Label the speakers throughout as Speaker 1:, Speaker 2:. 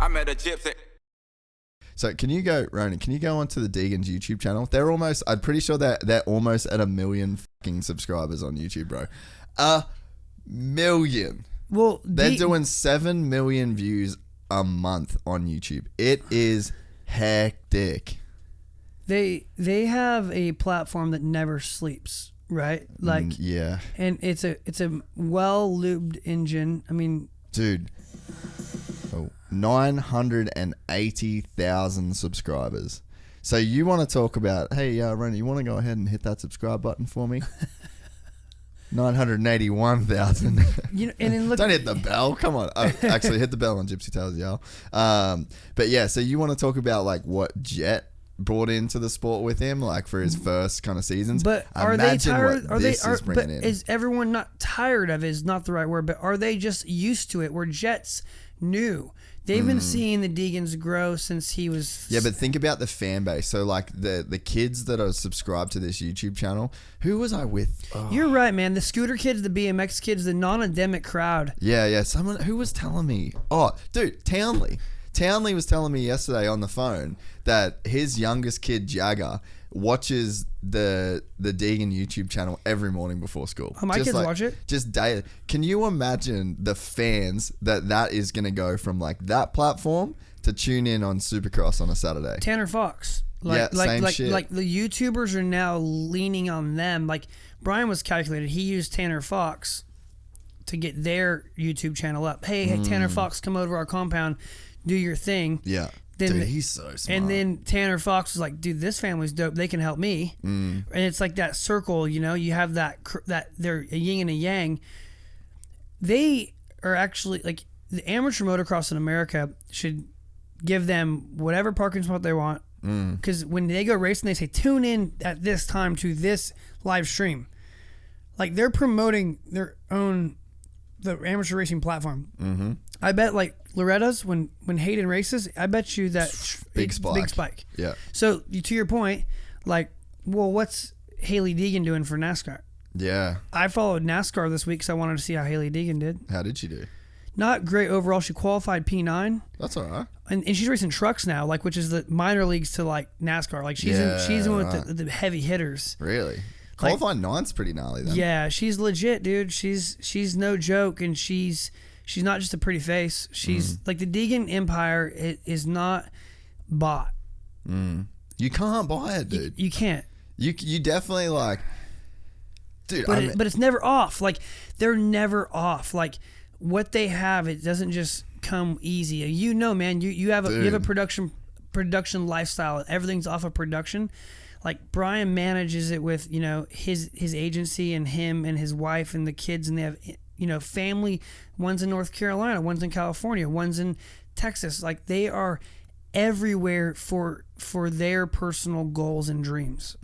Speaker 1: I met a gypsy.
Speaker 2: So can you go, Ronan, can you go onto the Deegan's YouTube channel? They're almost, I'm pretty sure they're almost at 1 million fucking subscribers on YouTube, bro. 1 million.
Speaker 3: Well,
Speaker 2: they're doing 7 million views a month on YouTube. It is hectic.
Speaker 3: They have a platform that never sleeps, right? Like,
Speaker 2: yeah.
Speaker 3: And it's a well-lubed engine. I mean,
Speaker 2: dude. 980,000 subscribers. So you want to talk about, hey, Ronan, you want to go ahead and hit that subscribe button for me? 981,000.
Speaker 3: You know, and then look,
Speaker 2: don't hit the bell. Come on. Oh, actually, hit the bell on Gypsy Tales, y'all. But yeah, so you want to talk about like what Jet brought into the sport with him, like for his first kind of seasons.
Speaker 3: But are they tired?
Speaker 2: But
Speaker 3: is everyone not tired of it? Is not the right word, but are they just used to it? Where Jet's new. They've been seeing the Deegans grow since he was...
Speaker 2: Yeah, but think about the fan base. So, like, the kids that are subscribed to this YouTube channel, who was I with? Oh.
Speaker 3: You're right, man. The scooter kids, the BMX kids, the non-endemic crowd.
Speaker 2: Yeah. Someone who was telling me... Oh, dude, Townley. Townley was telling me yesterday on the phone that his youngest kid, Jagger, watches the Deegan YouTube channel every morning before school.
Speaker 3: Oh, my kids watch it?
Speaker 2: Just daily. Can you imagine the fans that is going to go from like that platform to tune in on Supercross on a Saturday?
Speaker 3: Tanner Fox. Same shit. Like the YouTubers are now leaning on them. Like Brian was calculated. He used Tanner Fox to get their YouTube channel up. Hey, Tanner Fox, come over our compound, do your thing.
Speaker 2: Yeah. Dude, he's so smart.
Speaker 3: And then Tanner Fox was like, dude, this family's dope. They can help me. And it's like that circle, you know, you have that they're a yin and a yang. They are actually like the amateur motocross in America should give them whatever parking spot they want. Because when they go racing, they say, tune in at this time to this live stream. Like they're promoting their own, the amateur racing platform. I bet like Loretta's when Hayden races, I bet you that
Speaker 2: big spike. Yeah.
Speaker 3: So to your point, like, well, what's Hailee Deegan doing for NASCAR?
Speaker 2: Yeah.
Speaker 3: I followed NASCAR this week because I wanted to see how Hailee Deegan did.
Speaker 2: How did she do?
Speaker 3: Not great overall. She qualified P9.
Speaker 2: That's all right.
Speaker 3: And she's racing trucks now, like which is the minor leagues to like NASCAR. Like she's in with the heavy hitters.
Speaker 2: Really? Qualifying nine's pretty gnarly then.
Speaker 3: Yeah, she's legit, dude. She's no joke, and she's not just a pretty face. She's like the Deegan empire is not bought.
Speaker 2: You can't buy it, dude.
Speaker 3: You can't.
Speaker 2: You definitely like, dude.
Speaker 3: But it's never off. Like they're never off. Like what they have, it doesn't just come easy. You know, man. You have a production lifestyle. Everything's off of production. Like Brian manages it with, you know, his agency and him and his wife and the kids, and they have, you know, family. One's in North Carolina, one's in California, one's in Texas. Like they are everywhere for their personal goals and dreams.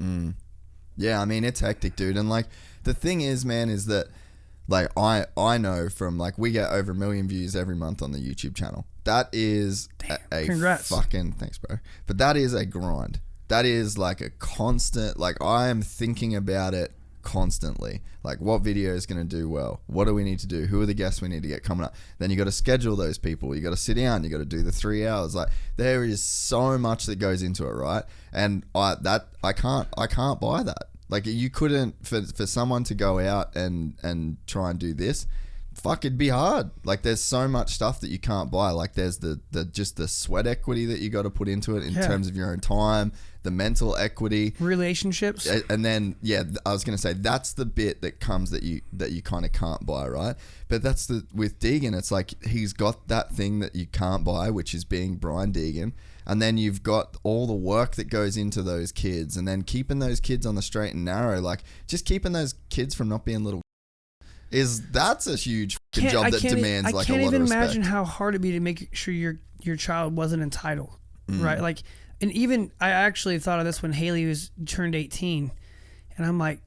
Speaker 2: Yeah, I mean it's hectic, dude. And like the thing is, man, is that like I know from like we get over 1 million views every month on the YouTube channel. That is a
Speaker 3: congrats.
Speaker 2: Fucking thanks, bro. But that is a grind. That is like a constant, like I am thinking about it constantly. Like what video is going to do well? What do we need to do? Who are the guests we need to get coming up? Then you got to schedule those people. You got to sit down. You got to do the 3 hours. Like there is so much that goes into it, right? And I can't buy that. Like you couldn't, for someone to go out and try and do this, fuck, it'd be hard. Like there's so much stuff that you can't buy. Like there's the just the sweat equity that you got to put into it in terms of your own time, the mental equity,
Speaker 3: relationships,
Speaker 2: and then I was gonna say that's the bit that comes that you kind of can't buy, right? But that's with Deegan, it's like he's got that thing that you can't buy, which is being Brian Deegan. And then you've got all the work that goes into those kids, and then keeping those kids on the straight and narrow, like just keeping those kids from not being little. That's a huge job that demands like a lot of respect. I can't even imagine
Speaker 3: how hard it'd be to make sure your child wasn't entitled, right? Like, and even I actually thought of this when Hailee turned 18, and I'm like,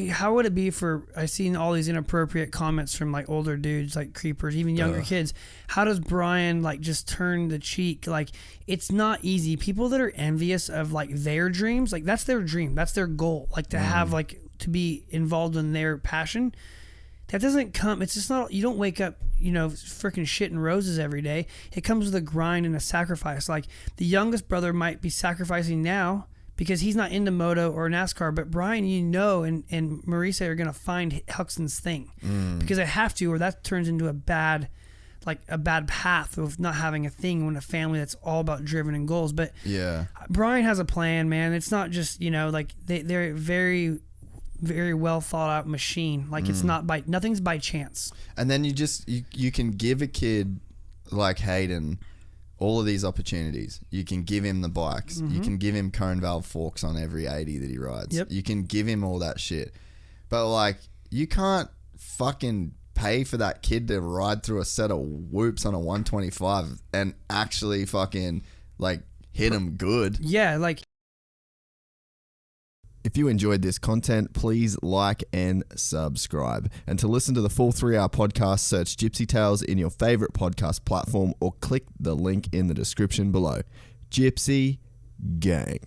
Speaker 3: how would it be for I seen all these inappropriate comments from like older dudes, like creepers, even younger kids. How does Brian like just turn the cheek? Like it's not easy. People that are envious of like their dreams, like that's their dream, that's their goal, like to have like to be involved in their passion. That doesn't come. It's just not. You don't wake up. freaking shit and roses every day. It comes with a grind and a sacrifice. Like the youngest brother might be sacrificing now because he's not into moto or NASCAR, but Brian, and Marisa are going to find Huxton's thing because they have to, or that turns into a bad path of not having a thing when a family that's all about driven and goals. But
Speaker 2: yeah,
Speaker 3: Brian has a plan, man. It's not just, they're very, very well thought out machine. Like it's nothing's by chance.
Speaker 2: And then you can give a kid like Hayden all of these opportunities. You can give him the bikes. You can give him cone valve forks on every 80 that he rides.
Speaker 3: Yep.
Speaker 2: You can give him all that shit. But like, you can't fucking pay for that kid to ride through a set of whoops on a 125 and actually fucking like hit him good.
Speaker 3: Yeah, like.
Speaker 1: If you enjoyed this content, please like and subscribe. And to listen to the full 3-hour podcast, search Gypsy Tales in your favorite podcast platform or click the link in the description below. Gypsy Gang.